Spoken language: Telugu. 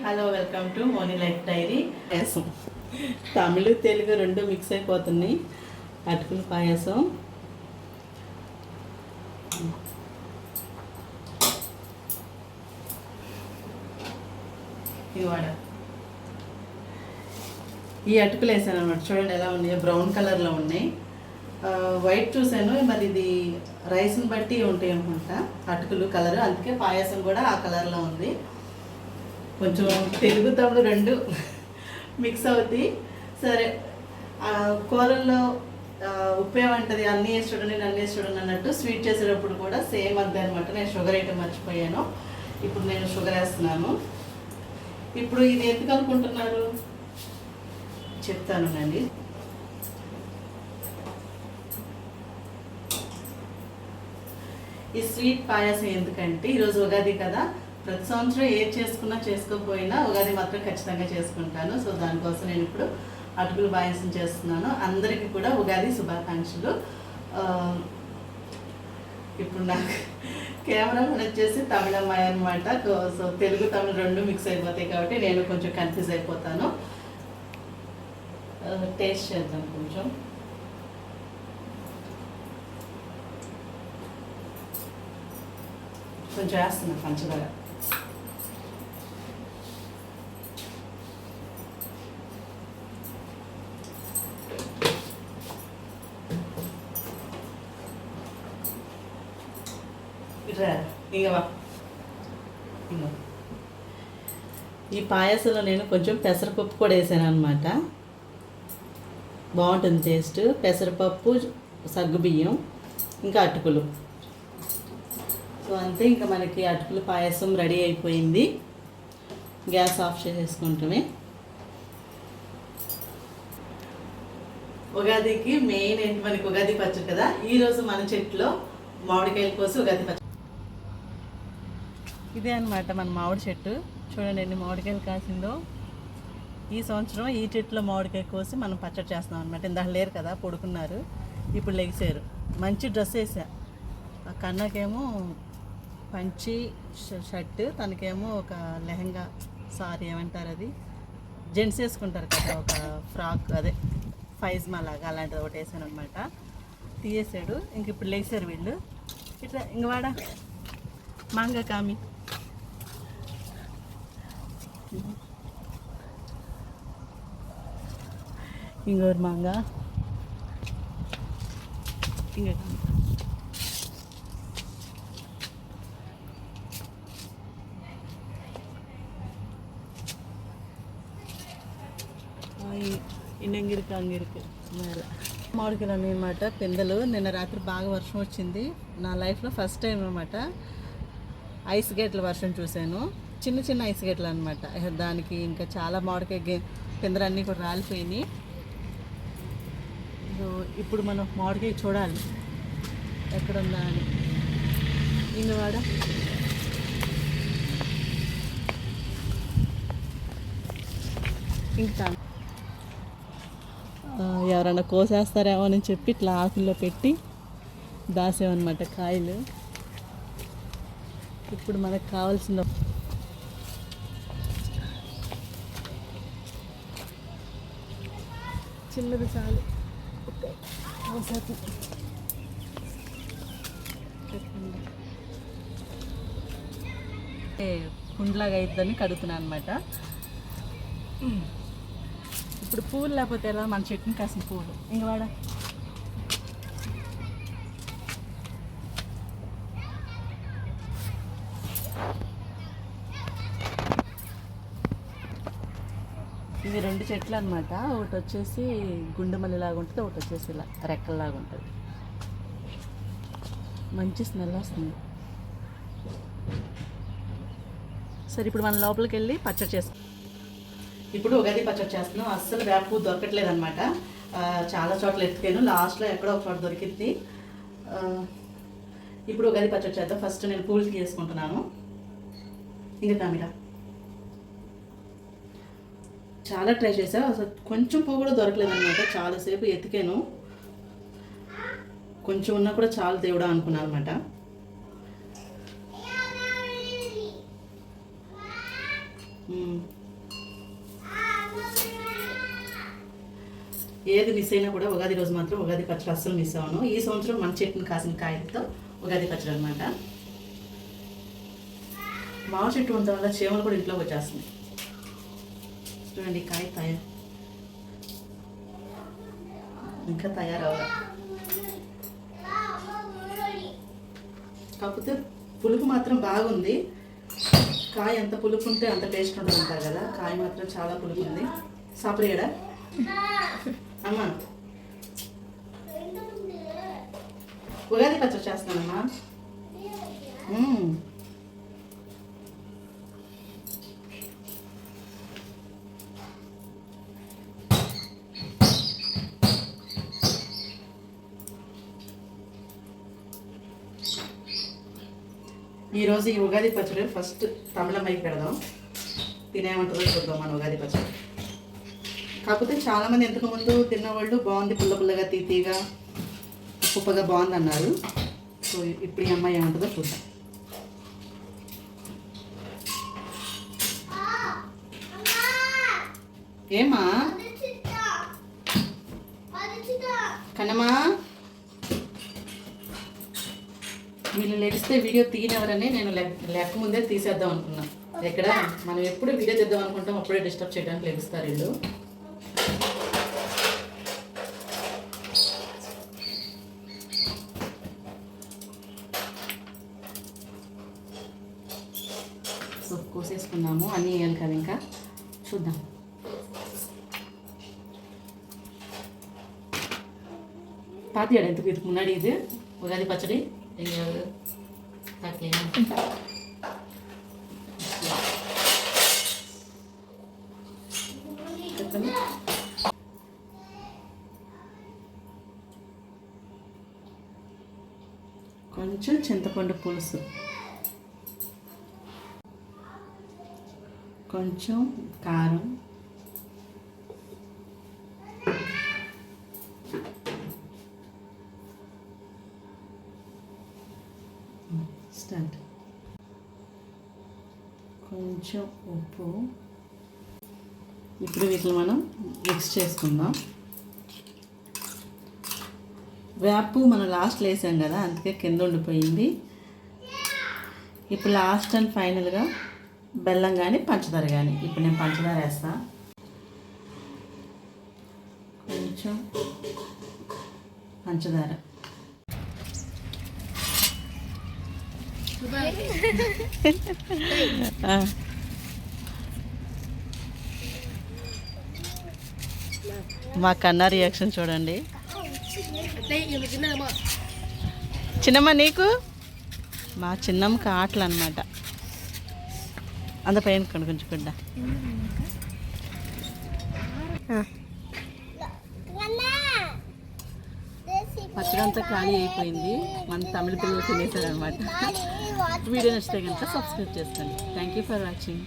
Hello welcome to Moni life diary. పాయసం తమిళ తెలుగు రెండు మిక్స్ అయిపోతున్నాయి. అటుకుల పాయసం, ఇవాడ ఈ అటుకులు వేసాను అనమాట. చూడండి ఎలా ఉన్నాయో, బ్రౌన్ కలర్లో ఉన్నాయి. వైట్ చూసాను, మరి ఇది రైస్ని బట్టి ఉంటాయి అనుకుంటా అటుకులు కలర్, అందుకే పాయసం కూడా ఆ కలర్లో ఉంది. కొంచెం తెలుగు తమిళ రెండు మిక్స్ అవుతాయి. సరే, కూరల్లో ఉప్పు ఏమంటుంది, అన్నీ వేసి చూడండి అన్నీ వేసి చూడండి అన్నట్టు స్వీట్ చేసేటప్పుడు కూడా సేమ్ అంతే అనమాట. నేను షుగర్ వేయటం మర్చిపోయాను. ఇప్పుడు నేను షుగర్ వేస్తున్నాను. ఇప్పుడు ఇది ఎందుకు అనుకుంటున్నారు చెప్తానునండి. ఈ స్వీట్ పాయసం ఎందుకంటే ఈరోజు ఉగాది కదా, ప్రతి సంవత్సరం ఏది చేసుకున్నా చేసుకోకపోయినా ఉగాది మాత్రం ఖచ్చితంగా చేసుకుంటాను. సో దానికోసం నేను ఇప్పుడు అటుకులు పాయసం చేస్తున్నాను. అందరికీ కూడా ఉగాది శుభాకాంక్షలు. ఇప్పుడు నాకు కెమెరా వచ్చేసి తమిళ అమ్మాయి అనమాట. సో తెలుగు తమిళ రెండు మిక్స్ అయిపోతాయి కాబట్టి నేను కొంచెం కన్ఫ్యూజ్ అయిపోతాను. టేస్ట్ చేద్దాం. కొంచెం వేస్తున్నా పంచదార. ఈ పాయసంలో నేను కొంచెం పెసరపప్పు కూడా వేసాను అనమాట. బాగుంటుంది టేస్ట్. పెసరపప్పు, సగ్గుబియ్యం, ఇంకా అటుకులు. సో అంతే, ఇంకా మనకి అటుకులు పాయసం రెడీ అయిపోయింది. గ్యాస్ ఆఫ్ చేసేసుకుంటామే. ఉగాదికి మెయిన్ ఏంటి, మనకి ఉగాది పచ్చడి కదా. ఈరోజు మన చెట్టులో మామిడికాయలు కోసి ఉగాది పచ్చడి. ఇదే అనమాట మన మామిడి చెట్టు. చూడండి ఎన్ని మామిడికాయలు కాసిందో. ఈ సంవత్సరం ఈ చెట్టులో మామిడికాయ కోసి మనం పచ్చడి చేస్తున్నాం అనమాట. ఇందాక లేరు కదా, పడుకున్నారు, ఇప్పుడు లెగిసారు. మంచి డ్రెస్ వేసా. ఆ కన్నకేమో పంచి షర్ట్, తనకేమో ఒక లెహంగా, సారీ ఏమంటారు అది, జెంట్స్ వేసుకుంటారు కదా, ఒక ఫ్రాక్, అదే ఫైజ్మా లాగా అలాంటిది ఒకటి వేసాను అనమాట. తీయేసాడు. ఇంక ఇప్పుడు లేచారు వీళ్ళు. ఇట్లా ఇంకవాడ మాంగ కామి ఇంకోరు మాంగ ఇంక ఇంగిరికి అంగిరికి మేళ మామిడికాయలు అనమాట. పెందలు. నిన్న రాత్రి బాగా వర్షం వచ్చింది. నా లైఫ్లో ఫస్ట్ టైం అనమాట ఐస్ గేట్ల వర్షం చూశాను. చిన్న చిన్న ఐస్ గేట్లు అనమాట. దానికి ఇంకా చాలా మామిడికాయ పెందలన్నీ కూడా రాలిపోయినాయి. ఇప్పుడు మనం మామిడికాయ చూడాలి ఎక్కడుందా అని. ఇంగవాడ ఇంకా ఎవరన్నా కోసేస్తారేమో అని చెప్పి ఇట్లా ఆకుల్లో పెట్టి దాసామన్నమాట కాయలు. ఇప్పుడు మనకు కావాల్సిన చిన్నది చాలు. కుండ్లాగా అయిద్దని కడుగుతున్నాను అనమాట. ఇప్పుడు పువ్వులు లేకపోతే ఎలా, మన చెట్టుని కాసిన పువ్వులు. ఇంకవాడ ఇవి రెండు చెట్లు అనమాట. ఒకటి వచ్చేసి గుండెమల్లిలాగా ఉంటుంది, ఒకటి వచ్చేసి ఇలా రెక్కల్లాగా ఉంటుంది. మంచి స్మెల్ వస్తుంది. సరే, ఇప్పుడు మన లోపలికి వెళ్ళి పచ్చడి చేస్తాం. ఇప్పుడు ఉగాది పచ్చడి చేస్తున్నాం. అస్సలు వేప పువ్వు దొరకట్లేదు అనమాట. చాలా చోట్ల ఎత్తుకాను, లాస్ట్లో ఎక్కడో ఒక చోట దొరికింది. ఇప్పుడు ఉగాది పచ్చడి చేద్దాం. ఫస్ట్ నేను పూలు తీసుకుంటున్నాను. ఇంకా కామిరా చాలా ట్రై చేసా, అసలు కొంచెం పువ్వు కూడా దొరకలేదు అనమాట. చాలాసేపు ఎతికాను, కొంచెం ఉన్నా కూడా చాలా దేవుడా అనుకున్నాను అనమాట. ఏది మిస్ అయినా కూడా ఉగాది రోజు మాత్రం ఉగాది పచ్చడి అస్సలు మిస్ అవ్వను. ఈ సంవత్సరం మన చెట్టుని కాసిన కాయలతో ఉగాది పచ్చడి అనమాట. మామిడి చెట్టు ఉండటం వల్ల చీమలు కూడా ఇంట్లోకి వచ్చేస్తుంది. చూడండి కాయ ఇంకా తయారవ్వాలి. కాకపోతే పులుపు మాత్రం బాగుంది. కాయ ఎంత పులుపు ఉంటే అంత టేస్ట్ ఉంటుంది అంటారు కదా, కాయ మాత్రం చాలా పులుపు ఉంది. సాపరియడా అమ్మా, ఉగాది పచ్చడి చేస్తున్నానమ్మా. ఈరోజు ఈ ఉగాది పచ్చడి ఫస్ట్ తమిళమ్మాయికి పెడదాం, తినేమంటుందో చూద్దాం మన ఉగాది పచ్చడి. కాకపోతే చాలామంది ఇంతకుముందు తిన్నవాళ్ళు బాగుంది, పుల్ల పుల్లగా తీతీగా ఉప్పుగా బాగుంది అన్నారు. సో ఇప్పుడు ఈ అమ్మాయి ఏమంటుందో చూద్దాం. ఏమా కన్నమ్మా, వీళ్ళు లెగిస్తే వీడియో తీయనివ్వరని నేను లెక్క ముందే తీసేద్దాం అనుకున్నా. ఎక్కడ మనం ఎప్పుడు వీడియో తీద్దాం అనుకుంటాం, అప్పుడే డిస్టర్బ్ చేయడానికి లెగిస్తారు వీళ్ళు. సో కోసేసుకున్నాము, అన్నీ వేయాలి కదా, ఇంకా చూద్దాం. పాతియాడు ఎందుకు ఇది మున్నాడు, ఇది ఉగాది పచ్చడి కొంచెం చింతపండు పులుసు, కొంచెం కారం, స్టార్ట్, కొంచెం ఉప్పు. ఇప్పుడు వీటిని మనం మిక్స్ చేసుకుందాం. వేపు మనం లాస్ట్లో వేసాం కదా, అందుకే కింద ఉండిపోయింది. ఇప్పుడు లాస్ట్ అండ్ ఫైనల్గా బెల్లం కానీ పంచదార కానీ. ఇప్పుడు నేను పంచదార వేస్తా, కొంచెం పంచదార. మా కన్నా రియాక్షన్ చూడండి. చిన్నమ్మ నీకు, మా చిన్నమ్మకి ఆటలు అనమాట. అంత పైన కొంచెం బిడ్డ పచ్చడి అంతా ఖాళీ అయిపోయింది. మన తమిళ పిల్లలు తినేశారనమాట. వీడియో నచ్చితే కనుక సబ్స్క్రైబ్ చేసుకోండి. Thank you for watching.